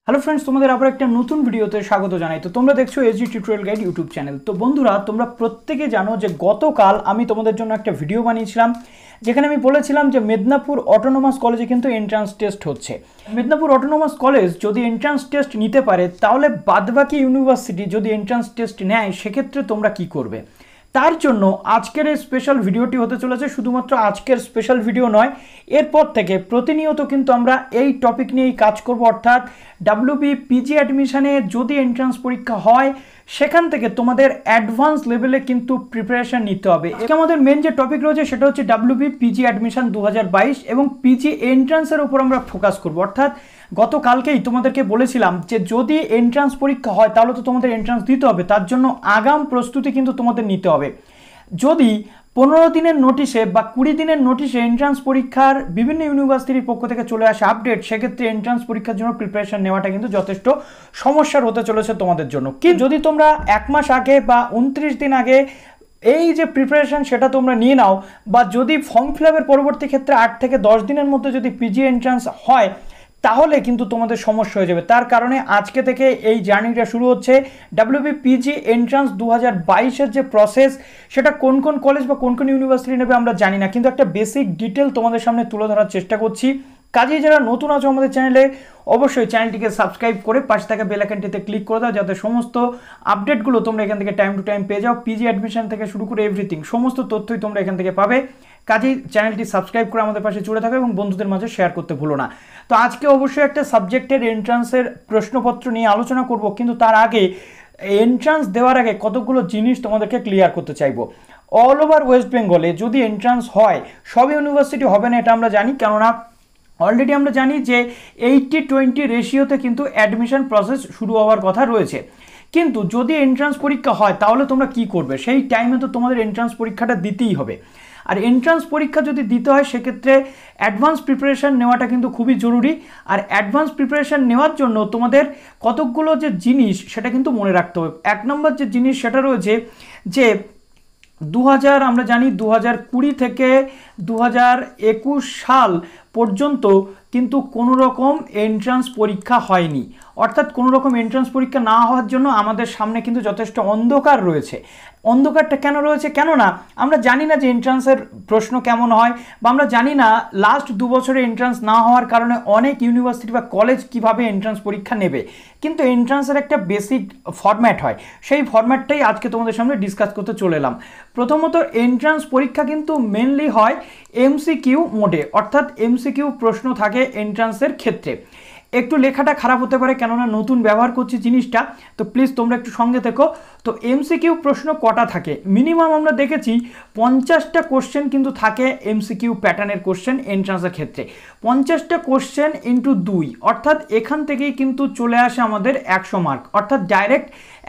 Hello friends, তোমাদের আবার একটা নতুন ভিডিওতে স্বাগত জানাই। তো তোমরা দেখছো SG tutorial guide YouTube channel. তো বন্ধুরা, তোমরা প্রত্যেকে জানো যে গতকাল আমি তোমাদের জন্য একটা ভিডিও বানিয়েছিলাম যেখানে আমি বলেছিলাম যে মেদিনীপুর অটোনোমাস কলেজে কিন্তু এন্ট্রান্স টেস্ট হচ্ছে। মেদিনীপুর অটোনোমাস কলেজ যদি এন্ট্রান্স টেস্ট নিতে পারে, তাহলে বাদবাকি ইউনিভার্সিটি যদি এন্ট্রান্স টেস্ট নেয়, সেক্ষেত্রে তোমরা কি করবে? তার জন্য আজকের এই স্পেশাল ভিডিওটি হতে চলেছে। শুধুমাত্র আজকের স্পেশাল ভিডিও নয়, এরপর থেকে প্রতিনিয়ত কিন্তু আমরা এই টপিক নিয়েই কাজ করব। অর্থাৎ ডাব্লিউবি পিজি অ্যাডমিশনে যদি এন্ট্রান্স পরীক্ষা হয়, সেখান থেকে তোমাদের অ্যাডভান্স লেভেলে কিন্তু প্রিপারেশন নিতে হবে। আজকে আমাদের মেন যে টপিক রয়েছে সেটা হচ্ছে ডাব্লিউবি পিজি অ্যাডমিশন 2022 এবং পিজি এন্ট্রান্সের উপর আমরা ফোকাস করব। অর্থাৎ গতকালকেই তোমাদেরকে বলেছিলাম যে যদি এন্ট্রান্স পরীক্ষা হয় তাহলে তো তোমাদের এন্ট্রান্স দিতে হবে, তার জন্য আগাম প্রস্তুতি কিন্তু তোমাদের নিতে হবে। যদি 15 দিনের নোটিশে বা 20 দিনের নোটিশে এন্ট্রান্স পরীক্ষার বিভিন্ন ইউনিভার্সিটির পক্ষ থেকে চলে আসে আপডেট, সেক্ষেত্রে এন্ট্রান্স পরীক্ষার জন্য প্রিপারেশন নেওয়াটা কিন্তু যথেষ্ট সমস্যার হতে চলেছে তোমাদের জন্য। কি যদি তোমরা 1 মাস আগে বা 29 দিন আগে এই যে প্রিপারেশন সেটা তোমরা নিয়ে নাও, বা যদি ফর্ম ফিল আপের পরবর্তী ক্ষেত্রে 8 থেকে 10 দিনের মধ্যে যদি পিজি এন্ট্রান্স হয়, তাহলে কিন্তু তোমাদের সমস্যা হয়ে যাবে। তার কারণে আজকে থেকে এই জার্নিটা শুরু হচ্ছে। ডাব্লিউবি পিজি এন্ট্রান্স 2022-এর যে প্রসেস, সেটা কোন কোন কলেজ বা কোন কোন ইউনিভার্সিটি নেবে আমরা জানি না, কিন্তু একটা বেসিক ডিটেল তোমাদের সামনে তুলে ধরার চেষ্টা করছি। কাজেই যারা নতুন আছো আমাদের চ্যানেলে, অবশ্যই চ্যানেলটিকে সাবস্ক্রাইব করে পাশে থাকা বেল আইকনটিতে ক্লিক করে দাও, যাতে সমস্ত আপডেটগুলো তোমরা এখান থেকে টাইম টু টাইম পেয়ে যাও। পিজি অ্যাডমিশন থেকে শুরু করে এভরিথিং, সমস্ত তথ্যই তোমরা এখান থেকে পাবে। কাজেই চ্যানেলটি সাবস্ক্রাইব করে আমাদের পাশে জুড়ে থাকো এবং বন্ধুদের মাঝে শেয়ার করতে ভুলো না। তো আজকে অবশ্যই একটা সাবজেক্টের এন্ট্রান্সের প্রশ্নপত্র নিয়ে আলোচনা করব, কিন্তু তার আগে এন্ট্রান্স দেওয়ার আগে কতগুলো জিনিস তোমাদেরকে ক্লিয়ার করতে চাইবো। অল ওভার ওয়েস্ট বেঙ্গলে যদি এন্ট্রান্স হয়, সব ইউনিভার্সিটি হবে না এটা আমরা জানি, কেননা অলরেডি আমরা জানি যে 80-20 রেশিওতে কিন্তু অ্যাডমিশন প্রসেস শুরু হওয়ার কথা রয়েছে। কিন্তু যদি এন্ট্রান্স পরীক্ষা হয় তাহলে তোমরা কি করবে? সেই টাইমে তো তোমাদের এন্ট্রান্স পরীক্ষাটা দিতেই হবে। আর এন্ট্রান্স পরীক্ষা যদি দিতে হয়, সেক্ষেত্রে অ্যাডভান্স প্রিপারেশান নেওয়াটা কিন্তু খুবই জরুরি। আর অ্যাডভান্স প্রিপারেশান নেওয়ার জন্য তোমাদের কতকগুলো যে জিনিস সেটা কিন্তু মনে রাখতে হবে। 1 নম্বর যে জিনিস সেটা রয়েছে যে আমরা জানি 2020 থেকে 2021 সাল পর্যন্ত কিন্তু কোনো রকম এন্ট্রান্স পরীক্ষা হয়নি। অর্থাৎ কোনো রকম এন্ট্রান্স পরীক্ষা না হওয়ার জন্য আমাদের সামনে কিন্তু যথেষ্ট অন্ধকার রয়েছে। অন্ধকারটা কেন রয়েছে? কেননা আমরা জানি না যে এন্ট্রান্সের প্রশ্ন কেমন হয়, বা আমরা জানি না লাস্ট 2 বছরে এন্ট্রান্স না হওয়ার কারণে অনেক ইউনিভার্সিটি বা কলেজ কিভাবে এন্ট্রান্স পরীক্ষা নেবে। কিন্তু এন্ট্রান্সের একটা বেসিক ফরম্যাট হয়, সেই ফরম্যাটটাই আজকে তোমাদের সামনে ডিসকাস করতে চলে এলাম। প্রথমত, এন্ট্রান্স পরীক্ষা কিন্তু মেনলি হয় এমসিকিউ মোডে, অর্থাৎ এমসিকিউ প্রশ্ন থাকে এন্ট্রান্সের ক্ষেত্রে। একটু লেখাটা খারাপ হতে পারে, কেননা নতুন ব্যবহার করছি জিনিসটা, তো প্লিজ তোমরা একটু সঙ্গে থেকো। তো এমসিকিউ প্রশ্ন কটা থাকে? মিনিমাম আমরা দেখেছি 50টা কোশ্চেন কিন্তু থাকে এমসিকিউ প্যাটার্নের কোশ্চেন এন্ট্রান্সের ক্ষেত্রে। 50টা কোশ্চেন ইন্টু 2, অর্থাৎ এখান থেকেই কিন্তু চলে আসে আমাদের 100 মার্ক। অর্থাৎ ডাইরেক্ট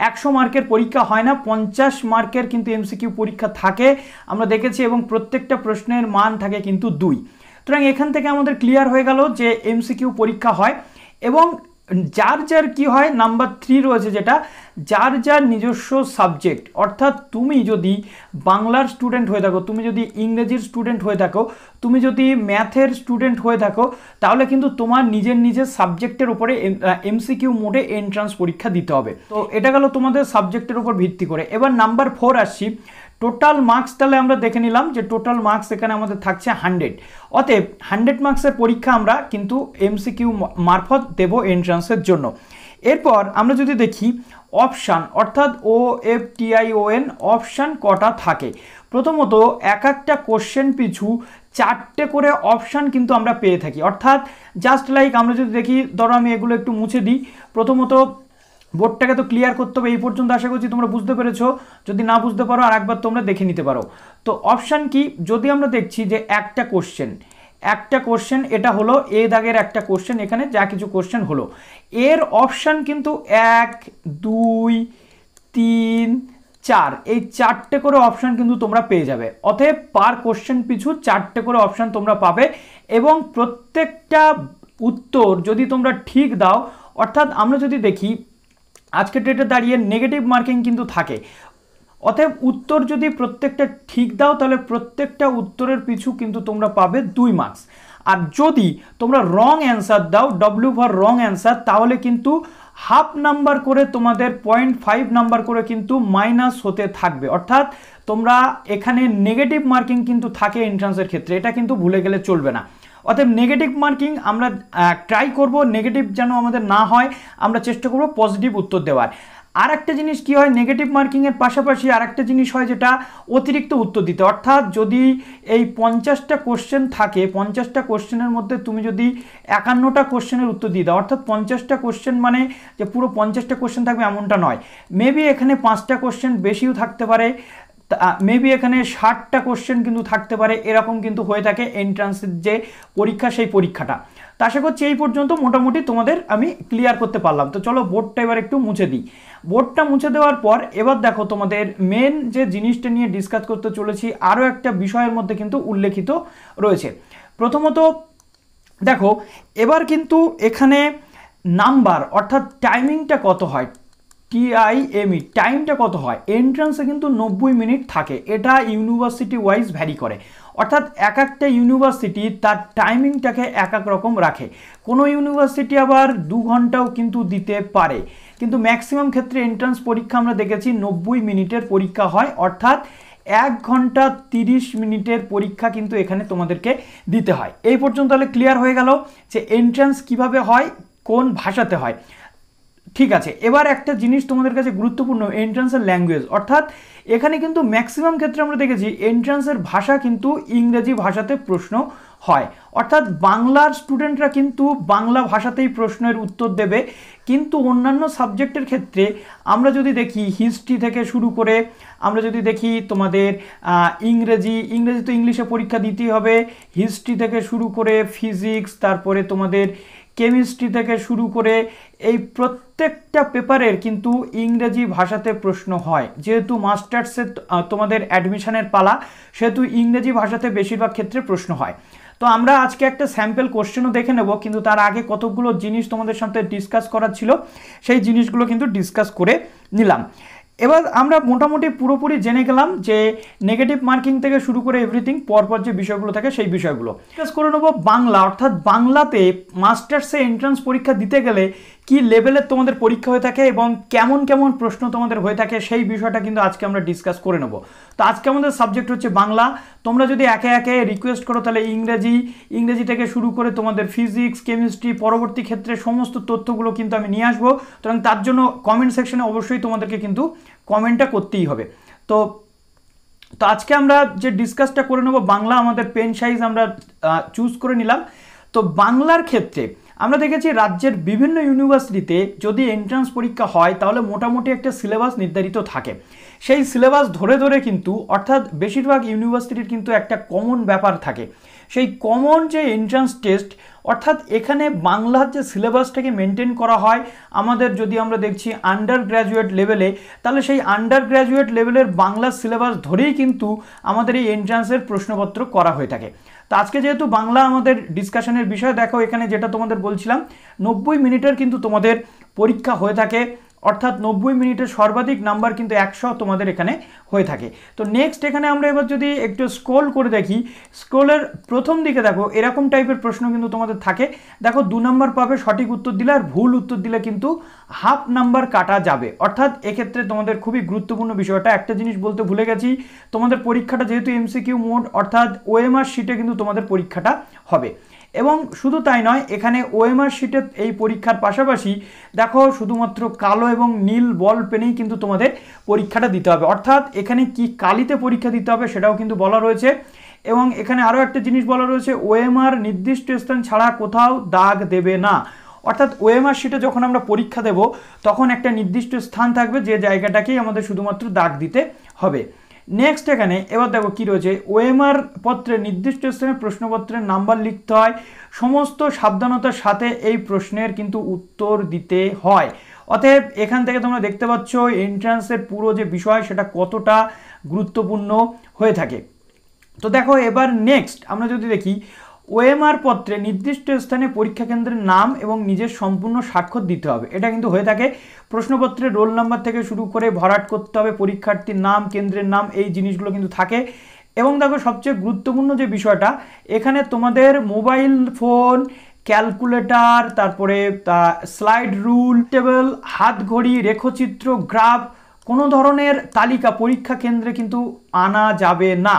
100 মার্কের পরীক্ষা হয় না, 50 মার্কের কিন্তু এমসিকিউ পরীক্ষা থাকে আমরা দেখেছি, এবং প্রত্যেকটা প্রশ্নের মান থাকে কিন্তু 2। সুতরাং এখান থেকে আমাদের ক্লিয়ার হয়ে গেল যে এমসিকিউ পরীক্ষা হয়। এবং যার যার কি হয়, নাম্বার 3 রয়েছে যেটা যার যার নিজস্ব সাবজেক্ট। অর্থাৎ তুমি যদি বাংলার স্টুডেন্ট হয়ে থাকো, তুমি যদি ইংরেজির স্টুডেন্ট হয়ে থাকো, তুমি যদি ম্যাথের স্টুডেন্ট হয়ে থাকো, তাহলে কিন্তু তোমার নিজের সাবজেক্টের উপরে এমসিকিউ মোডে এন্ট্রান্স পরীক্ষা দিতে হবে। তো এটা গেল তোমাদের সাবজেক্টের উপর ভিত্তি করে। এবার নাম্বার 4 আসছি, টোটাল মার্কস। তাহলে আমরা দেখে নিলাম যে টোটাল মার্কস এখানে আমাদের থাকছে 100। অতএব 100 মার্কসের পরীক্ষা আমরা কিন্তু এমসিকিউ মারফত দেব এন্ট্রান্সের জন্য। এরপর আমরা যদি দেখি অপশান, অর্থাৎ OFTION অপশান কটা থাকে। প্রথমত, এক একটা কোশ্চেন পিছু 4টে করে অপশান কিন্তু আমরা পেয়ে থাকি। অর্থাৎ জাস্ট লাইক আমরা যদি দেখি, ধরো আমি এগুলো একটু মুছে দিই। প্রথমত বোর্ডটাকে তো ক্লিয়ার করতে হবে। এই পর্যন্ত আশা করছি তোমরা বুঝতে পেরেছো। যদি না বুঝতে পারো আর একবার তোমরা দেখে নিতে পারো। তো অপশান কি? যদি আমরা দেখছি যে একটা কোশ্চেন এটা হলো এ দাগের একটা কোশ্চেন, এখানে যা কিছু কোশ্চেন হলো, এর অপশান কিন্তু 1, 2, 3, 4, এই 4টে করে অপশান কিন্তু তোমরা পেয়ে যাবে। অতএব পার কোশ্চেন পিছু 4টে করে অপশান তোমরা পাবে, এবং প্রত্যেকটা উত্তর যদি তোমরা ঠিক দাও, অর্থাৎ আমরা যদি দেখি আজকের ডেটে দাঁড়িয়ে নেগেটিভ মার্কিং কিন্তু থাকে। অতএব উত্তর যদি প্রত্যেকটা ঠিক দাও, তাহলে প্রত্যেকটা উত্তরের পিছু কিন্তু তোমরা পাবে 2 মার্কস। আর যদি তোমরা রং অ্যান্সার দাও, ডব্লিউ ফর রং অ্যান্সার, তাহলে কিন্তু হাফ নাম্বার করে তোমাদের 0.5 নাম্বার করে কিন্তু মাইনাস হতে থাকবে। অর্থাৎ তোমরা এখানে নেগেটিভ মার্কিং কিন্তু থাকে এন্ট্রান্সের ক্ষেত্রে, এটা কিন্তু ভুলে গেলে চলবে না। অতএব নেগেটিভ মার্কিং আমরা ট্রাই করব, নেগেটিভ যেন আমাদের না হয়, আমরা চেষ্টা করব পজিটিভ উত্তর দেওয়ার। আর একটা জিনিস কি হয়, নেগেটিভ মার্কিংয়ের পাশাপাশি আর একটা জিনিস হয় যেটা অতিরিক্ত উত্তর দিতে। অর্থাৎ যদি এই 50টা কোশ্চেন থাকে, 50টা কোশ্চেনের মধ্যে তুমি যদি 51টা কোশ্চেনের উত্তর দিয়ে দাও, অর্থাৎ 50টা কোশ্চেন মানে যে পুরো 50টা কোশ্চেন থাকবে এমনটা নয়, মেবি এখানে 5টা কোশ্চেন বেশিও থাকতে পারে, মেবি এখানে 60টা কোশ্চেন কিন্তু থাকতে পারে, এরকম কিন্তু হয়ে থাকে এন্ট্রান্সের যে পরীক্ষা সেই পরীক্ষাটা। তা আশা করছি এই পর্যন্ত মোটামুটি তোমাদের আমি ক্লিয়ার করতে পারলাম। তো চলো বোর্ডটা এবার একটু মুছে দিই। বোর্ডটা মুছে দেওয়ার পর এবার দেখো তোমাদের মেন যে জিনিসটা নিয়ে ডিসকাস করতে চলেছি, আরও একটা বিষয়ের মধ্যে কিন্তু উল্লেখিত রয়েছে। প্রথমত দেখো এবার কিন্তু এখানে নাম্বার অর্থাৎ টাইমিংটা কত হয়, TIME টাইমটা কত হয়, এন্ট্রান্সে কিন্তু 90 মিনিট থাকে, এটা ইউনিভার্সিটি ওয়াইজ ভ্যারি করে। অর্থাৎ এক একটা ইউনিভার্সিটি তার টাইমিংটাকে এক এক রকম রাখে, কোনো ইউনিভার্সিটি আবার 2 ঘন্টাও কিন্তু দিতে পারে, কিন্তু ম্যাক্সিমাম ক্ষেত্রে এন্ট্রান্স পরীক্ষা আমরা দেখেছি 90 মিনিটের পরীক্ষা হয়। অর্থাৎ 1 ঘন্টা 30 মিনিটের পরীক্ষা কিন্তু এখানে তোমাদেরকে দিতে হয়। এই পর্যন্ত তাহলে ক্লিয়ার হয়ে গেল যে এন্ট্রান্স কিভাবে হয়, কোন ভাষাতে হয়। ঠিক আছে, এবার একটা জিনিস তোমাদের কাছে গুরুত্বপূর্ণ, এন্ট্রান্সের ল্যাঙ্গুয়েজ। অর্থাৎ এখানে কিন্তু ম্যাক্সিমাম ক্ষেত্রে আমরা দেখেছি এন্ট্রান্সের ভাষা কিন্তু ইংরেজি ভাষাতে প্রশ্ন হয়। অর্থাৎ বাংলার স্টুডেন্টরা কিন্তু বাংলা ভাষাতেই প্রশ্নের উত্তর দেবে, কিন্তু অন্যান্য সাবজেক্টের ক্ষেত্রে আমরা যদি দেখি হিস্ট্রি থেকে শুরু করে, আমরা যদি দেখি তোমাদের ইংরেজি তো ইংলিশে পরীক্ষা দিতেই হবে, হিস্ট্রি থেকে শুরু করে ফিজিক্স, তারপরে তোমাদের কেমিস্ট্রি থেকে শুরু করে এই প্রত্যেকটা পেপারের কিন্তু ইংরেজি ভাষাতে প্রশ্ন হয়। যেহেতু মাস্টার্সে তোমাদের অ্যাডমিশনের পালা, সেহেতু ইংরেজি ভাষাতে বেশিরভাগ ক্ষেত্রে প্রশ্ন হয়। তো আমরা আজকে একটা স্যাম্পল কোশ্চেনও দেখে নেব, কিন্তু তার আগে কতগুলো জিনিস তোমাদের সাথে ডিসকাস করার ছিল, সেই জিনিসগুলো কিন্তু ডিসকাস করে নিলাম। এবার আমরা মোটামুটি পুরোপুরি জেনে গেলাম যে নেগেটিভ মার্কিং থেকে শুরু করে এভরিথিং পরপর যে বিষয়গুলো থাকে সেই বিষয়গুলো ডিসকাস করে নেব। বাংলা, অর্থাৎ বাংলাতে মাস্টার্সে এন্ট্রান্স পরীক্ষা দিতে গেলে কি লেভেলের তোমাদের পরীক্ষা হয়ে থাকে এবং কেমন কেমন প্রশ্ন তোমাদের হয়ে থাকে সেই বিষয়টা কিন্তু আজকে আমরা ডিসকাস করে নেব। তো আজকে আমাদের সাবজেক্ট হচ্ছে বাংলা। তোমরা যদি একে একে রিকোয়েস্ট করো তাহলে ইংরেজি থেকে শুরু করে তোমাদের ফিজিক্স, কেমিস্ট্রি, পরবর্তী ক্ষেত্রে সমস্ত তথ্যগুলো কিন্তু আমি নিয়ে আসবো। সুতরাং তার জন্য কমেন্ট সেকশনে অবশ্যই তোমাদেরকে কিন্তু কমেন্টটা করতেই হবে। তো আজকে আমরা যে ডিসকাসটা করে নেব, বাংলা আমাদের পেন সাইজ আমরা চুজ করে নিলাম। তো বাংলার ক্ষেত্রে আমরা দেখেছি রাজ্যের বিভিন্ন ইউনিভার্সিটিতে যদি এন্ট্রান্স পরীক্ষা হয় তাহলে মোটামুটি একটা সিলেবাস নির্ধারিত থাকে। সেই সিলেবাস ধরে ধরে কিন্তু, অর্থাৎ বেশিরভাগ ইউনিভার্সিটির কিন্তু একটা কমন ব্যাপার থাকে, সেই কমন যে এন্ট্রান্স টেস্ট, অর্থাৎ এখানে বাংলার যে সিলেবাসটাকে মেনটেন করা হয় আমাদের, যদি আমরা দেখছি আন্ডার গ্র্যাজুয়েট লেভেলে, তাহলে সেই আন্ডার গ্র্যাজুয়েট লেভেলের বাংলার সিলেবাস ধরেই কিন্তু আমাদের এই এন্ট্রান্সের প্রশ্নপত্র করা হয়ে থাকে। তো আজকে যেহেতু বাংলা আমাদের ডিসকাশনের বিষয়, দেখো এখানে যেটা তোমাদের বলছিলাম 90 মিনিটের কিন্তু তোমাদের পরীক্ষা হয়ে থাকে, অর্থাৎ 90 মিনিটের সর্বাধিক নাম্বার কিন্তু 100 তোমাদের এখানে হয়ে থাকে। তো নেক্সট এখানে আমরা এবার যদি একটু স্ক্রল করে দেখি, স্ক্রলের প্রথম দিকে দেখো এরকম টাইপের প্রশ্ন কিন্তু তোমাদের থাকে। দেখো 2 নাম্বার পাবে সঠিক উত্তর দিলে, আর ভুল উত্তর দিলে কিন্তু হাফ নাম্বার কাটা যাবে। অর্থাৎ এক্ষেত্রে তোমাদের খুবই গুরুত্বপূর্ণ বিষয়টা, একটা জিনিস বলতে ভুলে গেছি, তোমাদের পরীক্ষাটা যেহেতু MCQ মোড, অর্থাৎ OMR শিটে কিন্তু তোমাদের পরীক্ষাটা হবে। এবং শুধু তাই নয়, এখানে OMR শিটে এই পরীক্ষার পাশাপাশি দেখো শুধুমাত্র কালো এবং নীল বল পেনেই কিন্তু তোমাদের পরীক্ষাটা দিতে হবে। অর্থাৎ এখানে কি কালিতে পরীক্ষা দিতে হবে সেটাও কিন্তু বলা রয়েছে। এবং এখানে আরও একটা জিনিস বলা রয়েছে, OMR নির্দিষ্ট স্থান ছাড়া কোথাও দাগ দেবে না। অর্থাৎ OMR শিটে যখন আমরা পরীক্ষা দেব তখন একটা নির্দিষ্ট স্থান থাকবে, যে জায়গাটাকেই আমাদের শুধুমাত্র দাগ দিতে হবে। নেক্সট এখানে এবার দেখো কি রয়েছে, OMR পত্রে নির্দিষ্ট স্থানে প্রশ্নপত্রের নাম্বার লিখতে হয়, সমস্ত সাবধানতার সাথে এই প্রশ্নের কিন্তু উত্তর দিতে হয়। অতএব এখান থেকে তোমরা দেখতে পাচ্ছ এন্ট্রান্সের পুরো যে বিষয় সেটা কতটা গুরুত্বপূর্ণ হয়ে থাকে। তো দেখো এবার নেক্সট আমরা যদি দেখি, OMR পত্রে নির্দিষ্ট স্থানে পরীক্ষা কেন্দ্রের নাম এবং নিজের সম্পূর্ণ স্বাক্ষর দিতে হবে, এটা কিন্তু হয়ে থাকে। প্রশ্নপত্রের রোল নাম্বার থেকে শুরু করে ভরাট করতে হবে, পরীক্ষার্থীর নাম, কেন্দ্রের নাম, এই জিনিসগুলো কিন্তু থাকে। এবং দেখো সবচেয়ে গুরুত্বপূর্ণ যে বিষয়টা, এখানে তোমাদের মোবাইল ফোন, ক্যালকুলেটর, তারপরে স্লাইড রুল, টেবিল, হাত ঘড়ি, রেখচিত্র, গ্রাফ, কোনো ধরনের তালিকা পরীক্ষা কেন্দ্রে কিন্তু আনা যাবে না।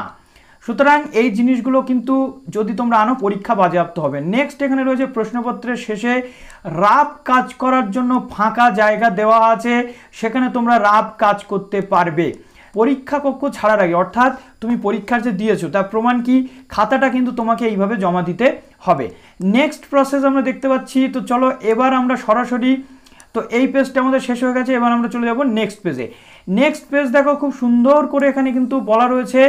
সুতরাং এই জিনিসগুলো কিন্তু যদি তোমরা আনো পরীক্ষা বাজেয়াপ্ত হবে। নেক্সট এখানে রয়েছে প্রশ্নপত্রের শেষে রাফ কাজ করার জন্য ফাঁকা জায়গা দেওয়া আছে, সেখানে তোমরা রাফ কাজ করতে পারবে পরীক্ষা কক্ষ ছাড়ার আগে। অর্থাৎ তুমি পরীক্ষার যে দিয়েছো তার প্রমাণ কি, খাতাটা কিন্তু তোমাকে এইভাবে জমা দিতে হবে। নেক্সট প্রসেস আমরা দেখতে পাচ্ছি। তো চলো এবার আমরা সরাসরি, তো এই পেজটা আমাদের শেষ হয়ে গেছে, এবার আমরা চলে যাব নেক্সট পেজে। নেক্সট পেজ দেখো খুব সুন্দর করে এখানে কিন্তু বলা রয়েছে।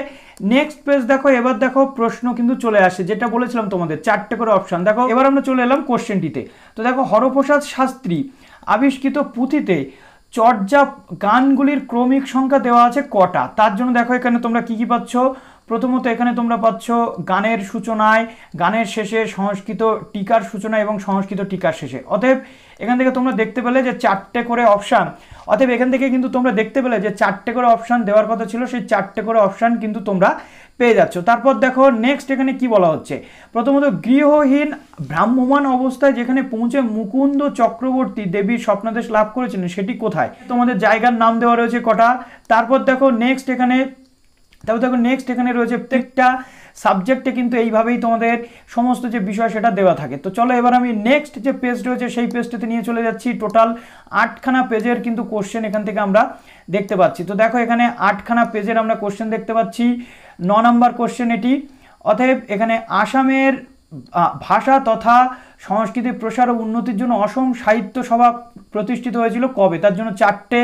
নেক্সট পেজ দেখো, এবার দেখো প্রশ্ন কিন্তু চলে আসে, যেটা বলেছিলাম তোমাদের 4টে করে অপশান। দেখো এবার আমরা চলে এলাম কোশ্চেনটিতে। তো দেখো হরপ্রসাদ শাস্ত্রী আবিষ্কৃত পুঁথিতে চর্যা গানগুলির ক্রমিক সংখ্যা দেওয়া আছে কটা? তার জন্য দেখো এখানে তোমরা কি কি পাচ্ছ। প্রথমত এখানে তোমরা পাচ্ছ গানের সূচনায়, গানের শেষে, সংস্কৃত টিকার সূচনায় এবং সংস্কৃত টিকার শেষে। অতএব এখান থেকে তোমরা দেখতে পেলে যে 4টে করে অপশান, অতএব এখান থেকে কিন্তু তোমরা দেখতে পেলে যে 4টে করে অপশান দেওয়ার কথা ছিল, সেই 4টে করে অপশান কিন্তু তোমরা পেয়ে যাচ্ছ। তারপর দেখো নেক্সট এখানে কি বলা হচ্ছে। প্রথমত গৃহহীন ভ্রাম্যমান অবস্থায় যেখানে পৌঁছে মুকুন্দ চক্রবর্তী দেবীর স্বপ্নাদেশ লাভ করেছিলেন সেটি কোথায়? তোমাদের জায়গার নাম দেওয়া রয়েছে কটা। তারপর দেখো নেক্সট এখানে রয়েছে প্রত্যেকটা সাবজেক্টে কিন্তু এইভাবেই তোমাদের সমস্ত যে বিষয় সেটা দেওয়া থাকে। তো চলো এবার আমি নেক্সট যে পেজ রয়েছে সেই পেজটাতে নিয়ে চলে যাচ্ছি। টোটাল 8খানা পেজের কিন্তু কোশ্চেন এখান থেকে আমরা দেখতে পাচ্ছি। তো দেখো এখানে 8খানা পেজের আমরা কোশ্চেন দেখতে পাচ্ছি। 9 নম্বর কোশ্চেন এটি। অতএব এখানে আসামের ভাষা তথা সংস্কৃতির প্রসার ও উন্নতির জন্য অসম সাহিত্য সভা প্রতিষ্ঠিত হয়েছিল কবে? তার জন্য 4টে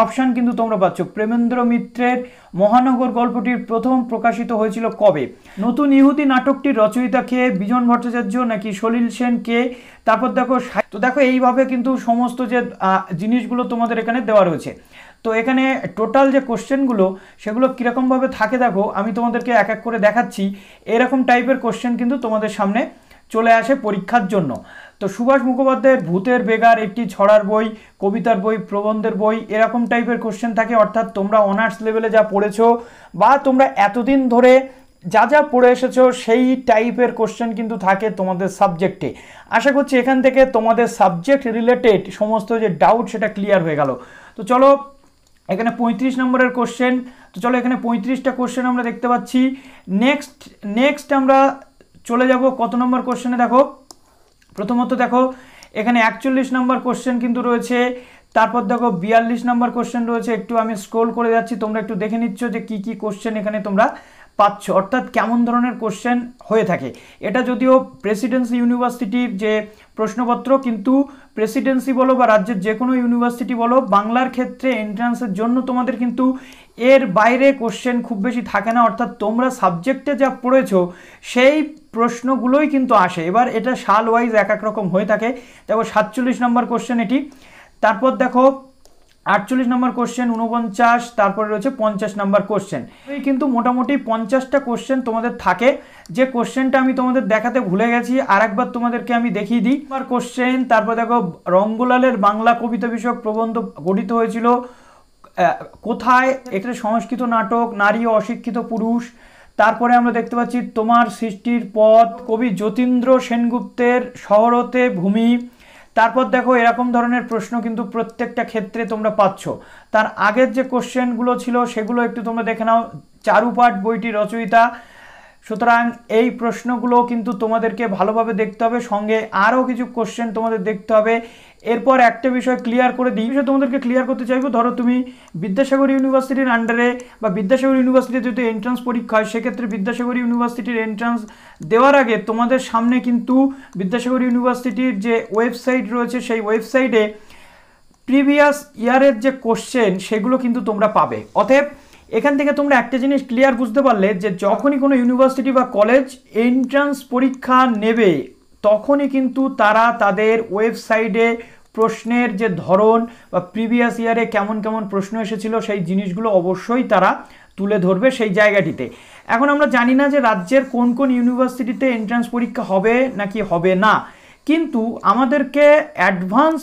অপশান কিন্তু তোমরা পাচ্ছ। প্রেমেন্দ্র মিত্রের মহানগর গল্পটির প্রথম প্রকাশিত হয়েছিল কবে? নতুন ইহুদি নাটকটির রচয়িতা কে? বিজন ভট্টাচার্য নাকি সলিল সেন কে? তারপর দেখো, তো দেখো এইভাবে কিন্তু সমস্ত যে জিনিসগুলো তোমাদের এখানে দেওয়া রয়েছে। তো এখানে টোটাল যে কোশ্চেনগুলো সেগুলো কীরকমভাবে থাকে দেখো, আমি তোমাদেরকে এক এক করে দেখাচ্ছি। এরকম টাইপের কোশ্চেন কিন্তু তোমাদের সামনে চলে আসে পরীক্ষার জন্য। তো সুভাষ মুখোপাধ্যায়ের ভূতের বেগার একটি ছড়ার বই, কবিতার বই, প্রবন্ধের বই, এরকম টাইপের কোশ্চেন থাকে। অর্থাৎ তোমরা অনার্স লেভেলে যা পড়েছো বা তোমরা এতদিন ধরে যা যা পড়ে এসেছো সেই টাইপের কোশ্চেন কিন্তু থাকে তোমাদের সাবজেক্টে। আশা করছি এখান থেকে তোমাদের সাবজেক্ট রিলেটেড সমস্ত যে ডাউট সেটা ক্লিয়ার হয়ে গেল। তো চলো এখানে 35 নম্বরের কোশ্চেন। তো চলো এখানে 35টা কোশ্চেন আমরা দেখতে পাচ্ছি। নেক্সট আমরা চলে যাব কত নম্বর কোশ্চেনে। দেখো প্রথমত দেখো এখানে 41 নম্বর কোশ্চেন কিন্তু রয়েছে। তারপর দেখো 42 নম্বর কোশ্চেন রয়েছে। একটু আমি স্ক্রোল করে যাচ্ছি, তোমরা একটু দেখে নিচ্ছ যে কি কি কোশ্চেন এখানে তোমরা পাচ্ছ, অর্থাৎ কেমন ধরনের কোশ্চেন হয়ে থাকে। এটা যদিও প্রেসিডেন্সি ইউনিভার্সিটির যে প্রশ্নপত্র, কিন্তু প্রেসিডেন্সি বলো বা রাজ্যের যে কোনো ইউনিভার্সিটি বলো, বাংলার ক্ষেত্রে এন্ট্রান্সের জন্য তোমাদের কিন্তু এর বাইরে কোশ্চেন খুব বেশি থাকে না। অর্থাৎ তোমরা সাবজেক্টে যা পড়েছো সেই প্রশ্নগুলোই কিন্তু আসে। এবার এটা সাল ওয়াইজ এক এক রকম হয়ে থাকে। দেখো 47 নম্বর কোশ্চেন এটি। তারপর দেখো 48 নম্বর কোশ্চেন, 49, তারপরে রয়েছে 50 নম্বর কোশ্চেন। এই কিন্তু মোটামুটি 50টা কোশ্চেন তোমাদের থাকে। যে কোশ্চেনটা আমি তোমাদের দেখাতে ভুলে গেছি, আরেকবার তোমাদেরকে আমি দেখিয়ে দিই। কোশ্চেন, তারপর দেখো রঙ্গলালের বাংলা কবিতা বিষয়ক প্রবন্ধ গঠিত হয়েছিল কোথায়? এখানে সংস্কৃত নাটক, নারী ও অশিক্ষিত পুরুষ। তারপরে আমরা দেখতে পাচ্ছি তোমার সৃষ্টির পথ, কবি যতীন্দ্র সেনগুপ্তের শহরতে ভূমি। তারপর দেখো এরকম ধরনের প্রশ্ন কিন্তু প্রত্যেকটা ক্ষেত্রে তোমরা পাচ্ছ। তার আগের যে কোশ্চেনগুলো ছিল সেগুলো একটু তোমরা দেখে নাও। চারুপাঠ বইটি রচয়িতা। সুতরাং এই প্রশ্নগুলো কিন্তু তোমাদেরকে ভালোভাবে দেখতে হবে, সঙ্গে আরও কিছু কোশ্চেন তোমাদের দেখতে হবে। এরপর একটা বিষয় ক্লিয়ার করে দিই, বিষয় তোমাদেরকে ক্লিয়ার করতে চাইবো। ধরো তুমি বিদ্যাসাগর ইউনিভার্সিটির আন্ডারে বা বিদ্যাসাগর ইউনিভার্সিটিতে যদি এন্ট্রান্স পরীক্ষা হয়, সেক্ষেত্রে বিদ্যাসাগর ইউনিভার্সিটির এন্ট্রান্স দেওয়ার আগে তোমাদের সামনে কিন্তু বিদ্যাসাগর ইউনিভার্সিটির যে ওয়েবসাইট রয়েছে সেই ওয়েবসাইটে প্রিভিয়াস ইয়ারের যে কোশ্চেন সেগুলো কিন্তু তোমরা পাবে। অতএব এখান থেকে তোমরা একটা জিনিস ক্লিয়ার বুঝতে পারলে যে যখনই কোনো ইউনিভার্সিটি বা কলেজ এন্ট্রান্স পরীক্ষা নেবে তখনই কিন্তু তারা তাদের ওয়েবসাইটে প্রশ্নের যে ধরন বা প্রিভিয়াস ইয়ারে কেমন কেমন প্রশ্ন এসেছিল সেই জিনিসগুলো অবশ্যই তারা তুলে ধরবে সেই জায়গাটিতে। এখন আমরা জানি না যে রাজ্যের কোন কোন ইউনিভার্সিটিতে এন্ট্রান্স পরীক্ষা হবে নাকি হবে না, কিন্তু আমাদেরকে অ্যাডভান্স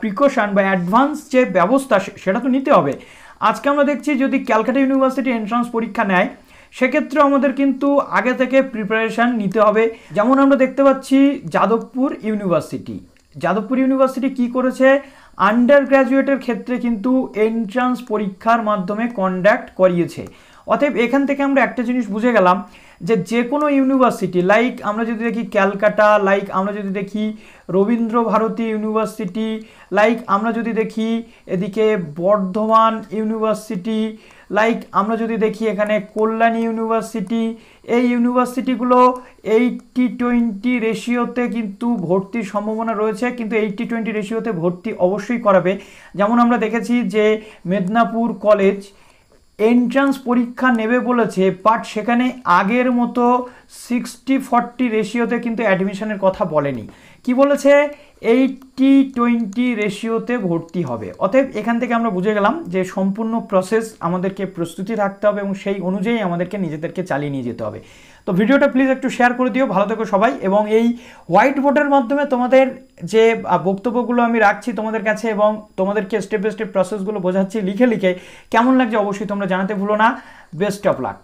প্রিকশন বা অ্যাডভান্স যে ব্যবস্থা সেটা তো নিতে হবে। আজকে আমরা দেখছি যদি ক্যালকাটা ইউনিভার্সিটি এন্ট্রান্স পরীক্ষা নেয়, সেক্ষেত্রে আমাদের কিন্তু আগে থেকে প্রিপারেশান নিতে হবে। যেমন আমরা দেখতে পাচ্ছি যাদবপুর ইউনিভার্সিটি কি করেছে, আন্ডার গ্র্যাজুয়েটের ক্ষেত্রে কিন্তু এন্ট্রান্স পরীক্ষার মাধ্যমে কন্ডাক্ট করিয়েছে। অতএব এখান থেকে আমরা একটা জিনিস বুঝে গেলাম যে কোনো ইউনিভার্সিটি, লাইক আমরা যদি দেখি ক্যালকাটা, লাইক আমরা যদি দেখি রবীন্দ্র ভারতী ইউনিভার্সিটি, লাইক আমরা যদি দেখি এদিকে বর্ধমান ইউনিভার্সিটি, লাইক আমরা যদি দেখি এখানে কল্যাণী ইউনিভার্সিটি, এই ইউনিভার্সিটিগুলো 80-20 রেশিওতে কিন্তু ভর্তির সম্ভাবনা রয়েছে, কিন্তু 80-20 রেশিওতে ভর্তি অবশ্যই করাবে। যেমন আমরা দেখেছি যে মেদিনীপুর কলেজ এন্ট্রান্স পরীক্ষা নেবে বলেছে, বাট সেখানে আগের মতো 60-40 রেশিওতে কিন্তু অ্যাডমিশনের কথা বলেনি, কি বলেছে 80-20 রেশিওতে ভর্তি হবে। অতএব এখান থেকে আমরা বুঝে গেলাম যে সম্পূর্ণ প্রসেস আমাদেরকে প্রস্তুতি থাকতে হবে এবং সেই অনুযায়ী আমাদেরকে নিজেদেরকে চালিয়ে নিয়ে যেতে হবে। তো ভিডিওটা প্লিজ একটু শেয়ার করে দিও, ভালো থেকো সবাই। এবং এই হোয়াইট বোর্ডের মাধ্যমে তোমাদের যে বক্তব্যগুলো আমি রাখছি তোমাদের কাছে এবং তোমাদেরকে স্টেপ বাই স্টেপ প্রসেসগুলো বোঝাচ্ছি লিখে লিখে, কেমন লাগছে অবশ্যই তোমরা জানাতে ভুলো না। Best of luck.